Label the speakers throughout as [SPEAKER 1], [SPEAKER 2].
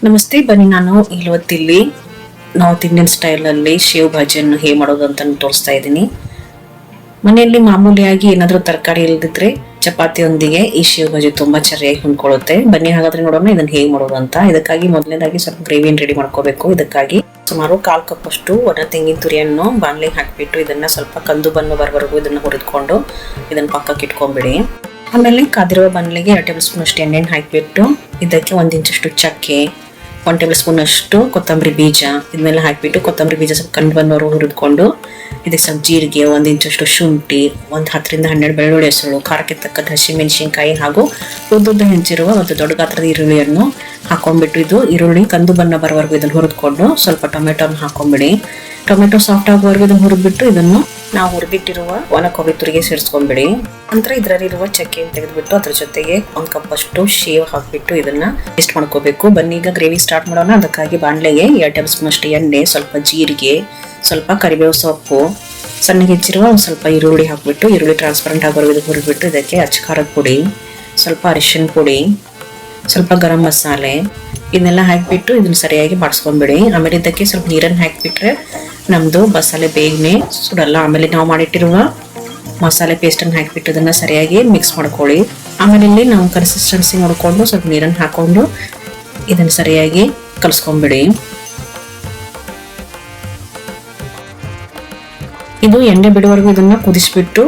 [SPEAKER 1] ನಮಸ್ತೆ, ಬನ್ನಿ ನಾನು ಇವತ್ತಿಲ್ಲಿ ನಾರ್ತ್ ಇಂಡಿಯನ್ ಸ್ಟೈಲಲ್ಲಿ ಶೇವ್ ಭಾಜಿಯನ್ನು ಹೇಗೆ ಮಾಡೋದು ಅಂತ ತೋರಿಸ್ತಾ ಇದ್ದೀನಿ. ಮನೆಯಲ್ಲಿ ಮಾಮೂಲಿಯಾಗಿ ಏನಾದರೂ ತರಕಾರಿ ಇಲ್ಲದಿದ್ರೆ ಚಪಾತಿಯೊಂದಿಗೆ ಈ ಶೇವ್ ಭಾಜಿ ತುಂಬಾ ಚೆನ್ನಾಗಿ ಹೊಂದ್ಕೊಳ್ಳುತ್ತೆ. ಬನ್ನಿ ಹಾಗಾದ್ರೆ ನೋಡೋಣ ಇದನ್ನ ಹೇಗೆ ಮಾಡೋದು ಅಂತ. ಇದಕ್ಕಾಗಿ ಮೊದಲನೇದಾಗಿ ಸ್ವಲ್ಪ ಗ್ರೇವಿಯನ್ನು ರೆಡಿ ಮಾಡ್ಕೋಬೇಕು. ಇದಕ್ಕಾಗಿ ಸುಮಾರು 1/4 ಕಪ್ ಅಷ್ಟು ಒಣ ತೆಂಗಿನ ತುರಿಯನ್ನು ಬಾಣಲೆಗೆ ಹಾಕಿಬಿಟ್ಟು ಇದನ್ನ ಸ್ವಲ್ಪ ಕಂದು ಬಣ್ಣ ಬರೋವರೆಗೂ ಇದನ್ನ ಹುರಿದುಕೊಂಡು ಇದನ್ನ ಪಕ್ಕಕ್ಕೆ ಇಟ್ಕೊಂಡ್ಬಿಡಿ. ಆಮೇಲೆ ಕಾದಿರುವ ಬಾಣಲೆಗೆ 2 ಟೇಬಲ್ ಸ್ಪೂನ್ ಅಷ್ಟು ಎಣ್ಣೆಯನ್ನು ಹಾಕಿಬಿಟ್ಟು ಇದಕ್ಕೆ 1 ಇಂಚಷ್ಟು ಚಕ್ಕೆ, 1 ಟೇಬಲ್ ಸ್ಪೂನ್ ಅಷ್ಟು ಕೊತ್ತಂಬರಿ ಬೀಜ ಇದನ್ನೆಲ್ಲ ಹಾಕಿಬಿಟ್ಟು ಕೊತ್ತಂಬರಿ ಬೀಜ ಸ್ವಲ್ಪ ಕಂಡು ಬಂದವರು ಹುರಿದುಕೊಂಡು ಇದಕ್ಕೆ ಸ್ವಲ್ಪ ಜೀರಿಗೆ, 1 ಇಂಚಷ್ಟು ಶುಂಠಿ, 10 ರಿಂದ 12 ಬೆಳ್ಳುಳ್ಳಿ ಹೆಸರು, ಖಾರಕ್ಕೆ ತಕ್ಕಂತ ಹಸಿಮೆಣಸಿನಕಾಯಿ ಹಾಗೂ ಉದ್ದುದ್ದ ಹೆಂಚಿರುವ ಒಂದು ದೊಡ್ಡ ಗಾತ್ರದ ಈರುಳ್ಳಿಯನ್ನು ಹಾಕೊಂಡ್ಬಿಟ್ಟು ಇದು ಈರುಳ್ಳಿ ಕಂದು ಬಣ್ಣ ಬರೋವರೆಗೂ ಇದನ್ನು ಹುರಿದುಕೊಂಡು ಸ್ವಲ್ಪ ಟೊಮೆಟೊನ ಹಾಕೊಂಡ್ಬಿಡಿ. ಟೊಮೆಟೊ ಸಾಫ್ಟ್ ಆಗುವವರೆಗೂ ಇದನ್ನು ಹುರಿದ್ಬಿಟ್ಟು ಇದನ್ನು ನಾವು ಹುರಿದಿಟ್ಟಿರುವ ಒಣ ಕೊಬ್ಬರಿ ತುರಿಗೆ ಸೇರಿಸ್ಕೊಂಡ್ಬಿಡಿ. ನಂತರ ಇದರಲ್ಲಿರುವ ಚಕ್ಕೆಯನ್ನು ತೆಗೆದುಬಿಟ್ಟು ಅದ್ರ ಜೊತೆಗೆ 1 ಕಪ್ ಅಷ್ಟು ಶೇವ್ ಹಾಕಿಬಿಟ್ಟು ಇದನ್ನ ಪೇಸ್ಟ್ ಮಾಡ್ಕೋಬೇಕು. ಬನ್ನಿ ಈಗ ಗ್ರೇವಿ ಸ್ಟಾರ್ಟ್ ಮಾಡೋಣ. ಅದಕ್ಕಾಗಿ ಬಾಣಲೆಗೆ 2 ಟೇಬಲ್ ಸ್ಪೂನ್ ಅಷ್ಟು ಎಣ್ಣೆ, ಸ್ವಲ್ಪ ಜೀರಿಗೆ, ಸ್ವಲ್ಪ ಕರಿಬೇವು ಸೊಪ್ಪು, ಸಣ್ಣಗೆ ಹೆಚ್ಚಿರುವ ಒಂದು ಸ್ವಲ್ಪ ಈರುಳ್ಳಿ ಹಾಕಿಬಿಟ್ಟು ಈರುಳ್ಳಿ ಟ್ರಾನ್ಸ್ಪರೆಂಟ್ ಆಗೋವರೆಗೂ ಹುರಿದ್ಬಿಟ್ಟು ಇದಕ್ಕೆ ಅಚ್ಚ ಖಾರದ ಪುಡಿ, ಸ್ವಲ್ಪ ಅರಿಶಿನ ಪುಡಿ, ಸ್ವಲ್ಪ ಗರಂ ಮಸಾಲೆ ಇದನ್ನೆಲ್ಲ ಹಾಕಿಬಿಟ್ಟು ಇದನ್ನ ಸರಿಯಾಗಿ ಬಾಡಿಸ್ಕೊಂಡ್ಬಿಡಿ. ಆಮೇಲೆ ಇದಕ್ಕೆ ಸ್ವಲ್ಪ ನೀರನ್ನು ಹಾಕಿಬಿಟ್ರೆ ನಮ್ದು ಮಸಾಲೆ ಬೇಗನೆ ಸುಡಲ್ಲ. ಆಮೇಲೆ ನಾವು ಮಾಡಿಟ್ಟಿರುವ ಮಸಾಲೆ ಪೇಸ್ಟನ್ನು ಹಾಕಿಬಿಟ್ಟು ಇದನ್ನ ಸರಿಯಾಗಿ ಮಿಕ್ಸ್ ಮಾಡ್ಕೊಳ್ಳಿ. ಆಮೇಲೆ ಇಲ್ಲಿ ನಾವು ಕನ್ಸಿಸ್ಟೆನ್ಸಿ ನೋಡಿಕೊಂಡು ಸ್ವಲ್ಪ ನೀರನ್ನು ಹಾಕೊಂಡು ಇದನ್ನ ಸರಿಯಾಗಿ ಕಲಿಸ್ಕೊಂಡ್ಬಿಡಿ. ಇದು ಎಣ್ಣೆ ಬಿಡುವವರೆಗೂ ಇದನ್ನ ಕುದಿಸ್ಬಿಟ್ಟು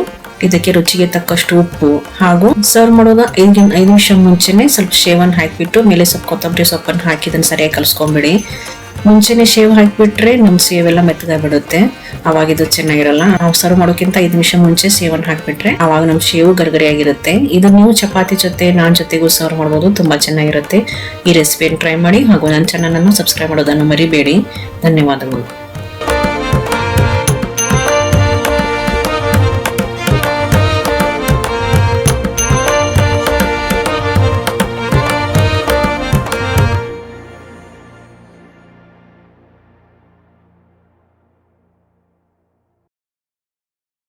[SPEAKER 1] ಇದಕ್ಕೆ ರುಚಿಗೆ ತಕ್ಕಷ್ಟು ಉಪ್ಪು ಹಾಗೂ ಸರ್ವ್ ಮಾಡೋದ 5 ನಿಮಿಷ ಮುಂಚೆನೆ ಸ್ವಲ್ಪ ಶೇವನ್ ಹಾಕಿಬಿಟ್ಟು ಮೇಲೆ ಸ್ವಲ್ಪ ಕೊತ್ತಂಬರಿ ಸೊಪ್ಪನ್ನು ಹಾಕಿ ಇದನ್ನ ಸರಿಯಾಗಿ ಕಲಿಸ್ಕೊಂಡ್ಬಿಡಿ. ಮುಂಚೆನೆ ಶೇವ್ ಹಾಕಿಬಿಟ್ರೆ ನಮ್ಮ ಸೇವ್ ಎಲ್ಲ ಮೆತ್ತಗಾಗ್ಬಿಡುತ್ತೆ, ಅವಾಗ ಇದು ಚೆನ್ನಾಗಿರಲ್ಲ. ನಾವು ಸರ್ವ್ ಮಾಡೋಕ್ಕಿಂತ 5 ನಿಮಿಷ ಮುಂಚೆ ಸೇವನ್ ಹಾಕಿಬಿಟ್ರೆ ಅವಾಗ ನಮ್ಮ ಶೇವ್ ಗರಿಗರಿಯಾಗಿರುತ್ತೆ. ಇದು ನೀವು ಚಪಾತಿ ಜೊತೆ ನಾನ್ ಜೊತೆಗೂ ಸರ್ವ್ ಮಾಡ್ಬೋದು, ತುಂಬಾ ಚೆನ್ನಾಗಿರುತ್ತೆ. ಈ ರೆಸಿಪಿಯನ್ನು ಟ್ರೈ ಮಾಡಿ ಹಾಗೂ ನನ್ನ ಚಾನಲ್ ಅನ್ನು ಸಬ್ಸ್ಕ್ರೈಬ್ ಮಾಡೋದನ್ನು ಮರಿಬೇಡಿ. ಧನ್ಯವಾದಗಳು.